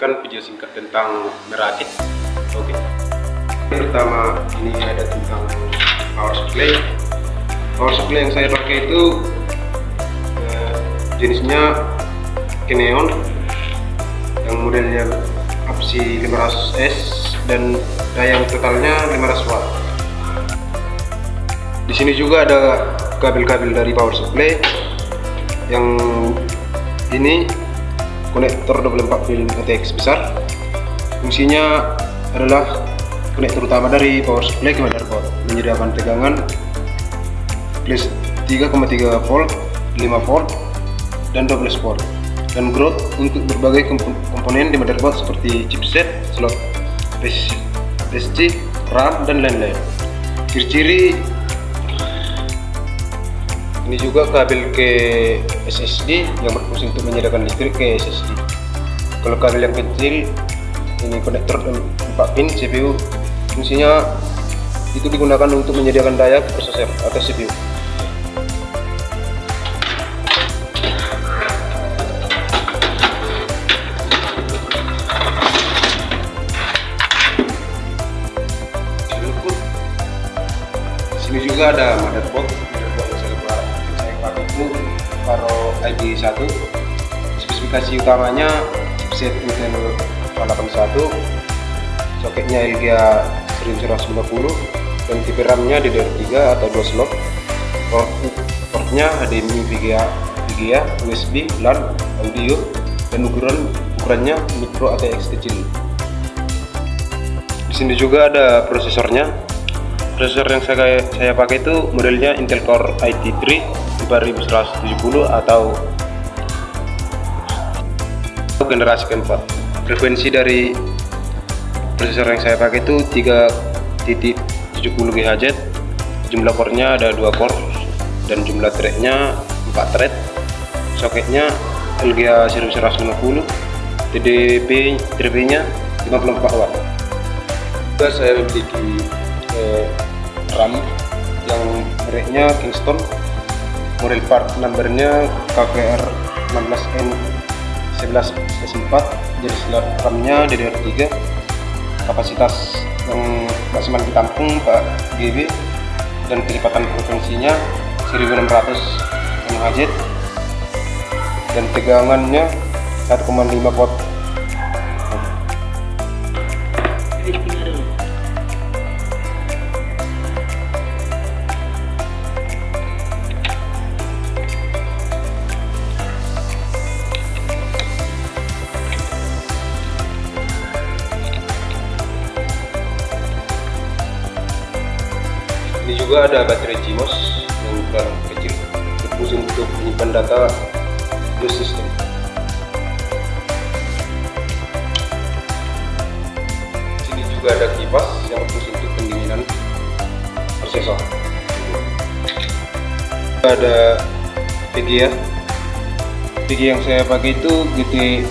Kan video singkat tentang merakit. Oke. Pertama ini ada tentang power supply. Power supply yang saya pakai itu jenisnya Kineon yang modelnya APSI 500S dan daya totalnya 500 watt. Di sini juga ada kabel-kabel dari power supply yang ini konektor 24 pin ATX besar. Fungsinya adalah konektor utama dari power supply ke motherboard, menyediakan tegangan plus 3,3 volt, 5 volt, dan 12 volt, dan ground untuk berbagai komponen di motherboard seperti chipset, slot SSD, RAM, dan lain-lain. Ciri-ciri ini juga kabel ke SSD yang berfungsi untuk menyediakan listrik ke SSD. Kalau kabel yang kecil ini konektor 4 pin CPU, fungsinya itu digunakan untuk menyediakan daya ke prosesor atau CPU. Di sini juga ada motherboard Faro ID1. Spesifikasi utamanya chipset Intel 81, soketnya LGA 1150, dan tipe RAM-nya DDR3 atau 2 slot. Portnya HDMI, VGA, USB, LAN, audio, dan ukurannya micro ATX kecil. Di sini juga ada prosesornya. Prosesor yang saya pakai itu modelnya Intel Core i3 5170 atau generasi keempat. Frekuensi dari prosesor yang saya pakai itu 3.70 GHz. Jumlah core-nya ada 2 core dan jumlah thread-nya 4 thread. Soketnya LGA 1150, TDP-nya 54 watt. Juga saya memiliki RAM yang mereknya Kingston, model part numbernya KVR 16N11S4, jenis RAM-nya DDR3, kapasitas yang maksimal ditampung 4 GB, dan kecepatan frekuensinya 1600 MHz, dan tegangannya 1,5 volt. Ini juga ada baterai CMOS yang ukuran kecil, berfungsi untuk menyimpan data BIOS system. Di sini juga ada kipas yang berfungsi untuk pendinginan prosesor. Ada VGA. VGA yang saya pakai itu GT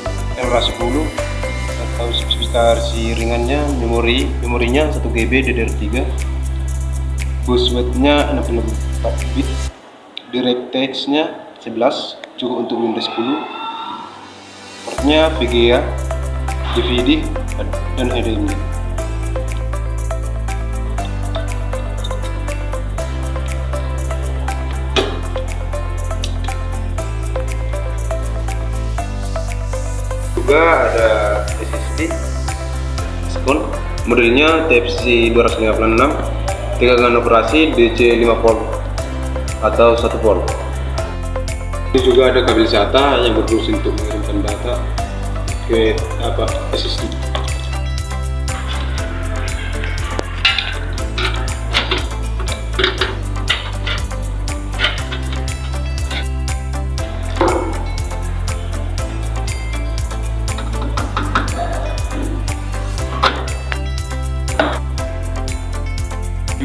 L10 atau spesifikasi ringannya, memorinya 1 GB DDR3. Bus weight-nya 64 bit, DirectX-nya 11, cukup untuk Windows 10. Portnya VGA, DVD, dan HDMI. Juga ada SSD Skon, modelnya TFC 256, tegangan operasi DC 5 volt atau 1 volt. Ini juga ada kabel SATA yang berfungsi untuk mengirimkan data ke SSD.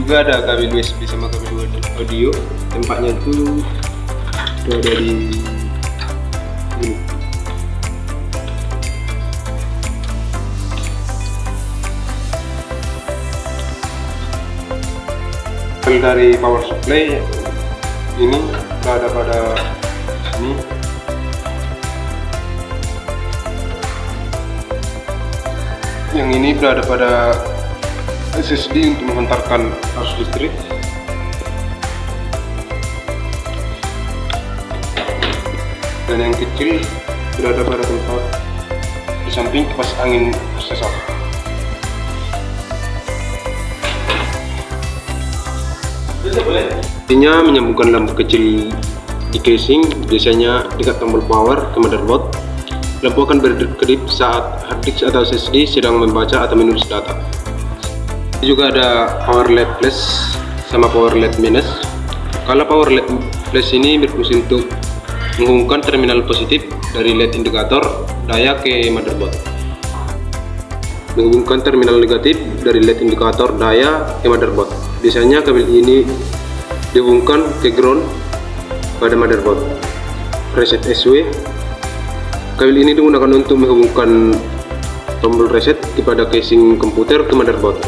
Juga ada kabel USB sama kabel audio. Tempatnya itu ada di sini. Kabel dari power supply ini berada pada sini. Yang ini berada pada SSD untuk menghantarkan arus listrik. Dan yang kecil berada pada tempat di samping kipas angin prosesor. Intinya menyambungkan lampu kecil di casing, biasanya dekat tombol power ke motherboard. Lampu akan berkedip saat hard disk atau SSD sedang membaca atau menulis data. Juga ada power LED plus sama power LED minus. Kalau power LED plus ini berfungsi untuk menghubungkan terminal positif dari LED indikator daya ke motherboard. Menghubungkan terminal negatif dari LED indikator daya ke motherboard. Biasanya kabel ini dihubungkan ke ground pada motherboard. Reset SW. Kabel ini digunakan untuk menghubungkan tombol reset kepada casing komputer ke motherboard.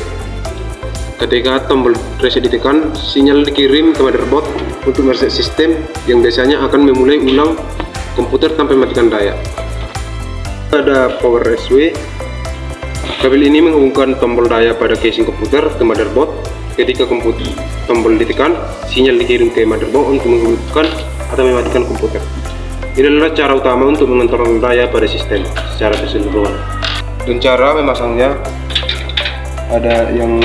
Ketika tombol reset ditekan, sinyal dikirim ke motherboard untuk mereset sistem yang biasanya akan memulai ulang komputer tanpa mematikan daya. Ada power SW. Kabel ini menghubungkan tombol daya pada casing komputer ke motherboard. Ketika tombol ditekan, sinyal dikirim ke motherboard untuk menghubungkan atau mematikan komputer. Ini adalah cara utama untuk mengontrol daya pada sistem secara keseluruhan. Dan cara memasangnya ada yang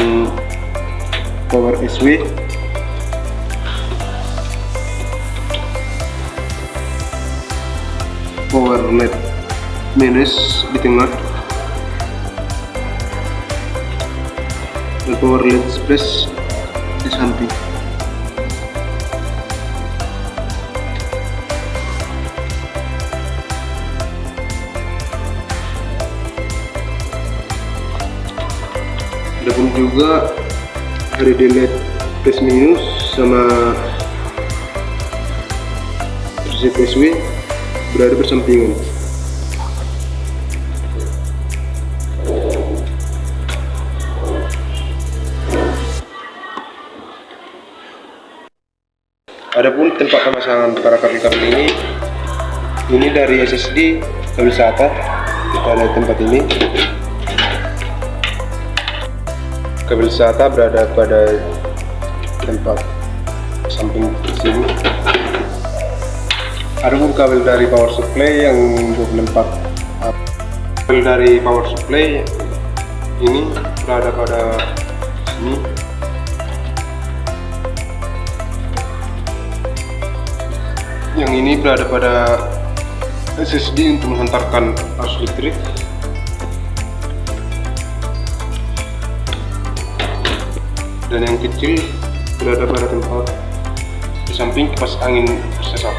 power SW, power LED minus di tengah, dan power LED plus di samping. Adapun juga LED LED plus minus sama reset SW berada bersampingan. Adapun tempat pemasangan para kabel-kabel ini dari SSD kabel SATA kita ada tempat ini. Kabel SATA berada pada tempat samping sini. Adapun kabel dari power supply yang 24, kabel dari power supply ini berada pada sini. Yang ini berada pada SSD untuk menghantarkan arus listrik. Dan yang kecil berada pada tempat di samping kipas angin prosesor.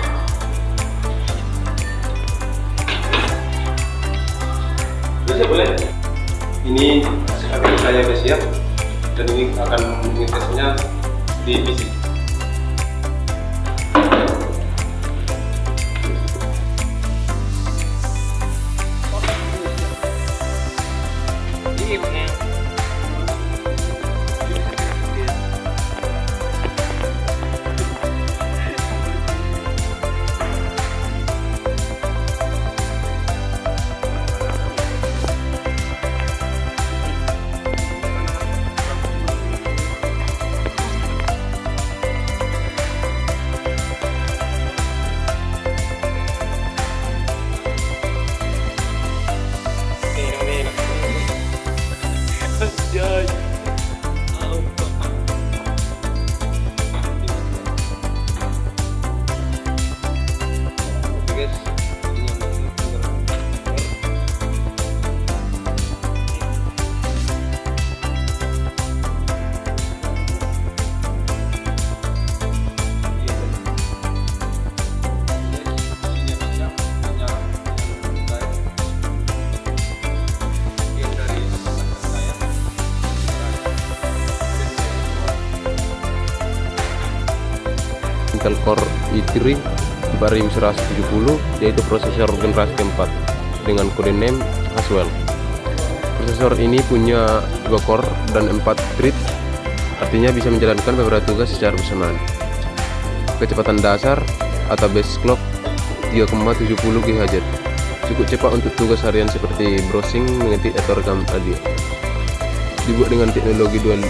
Ini hasil saya guys ya, dan ini akan mengetesnya di PC. Intel Core i3 Barim 170, yaitu prosesor generasi keempat dengan kode name Haswell. Prosesor ini punya 2 core dan 4 thread, artinya bisa menjalankan beberapa tugas secara bersamaan. Kecepatan dasar atau base clock 3,70 GHz. Cukup cepat untuk tugas harian seperti browsing, mengetik atau rekam audio. Dibuat dengan teknologi dual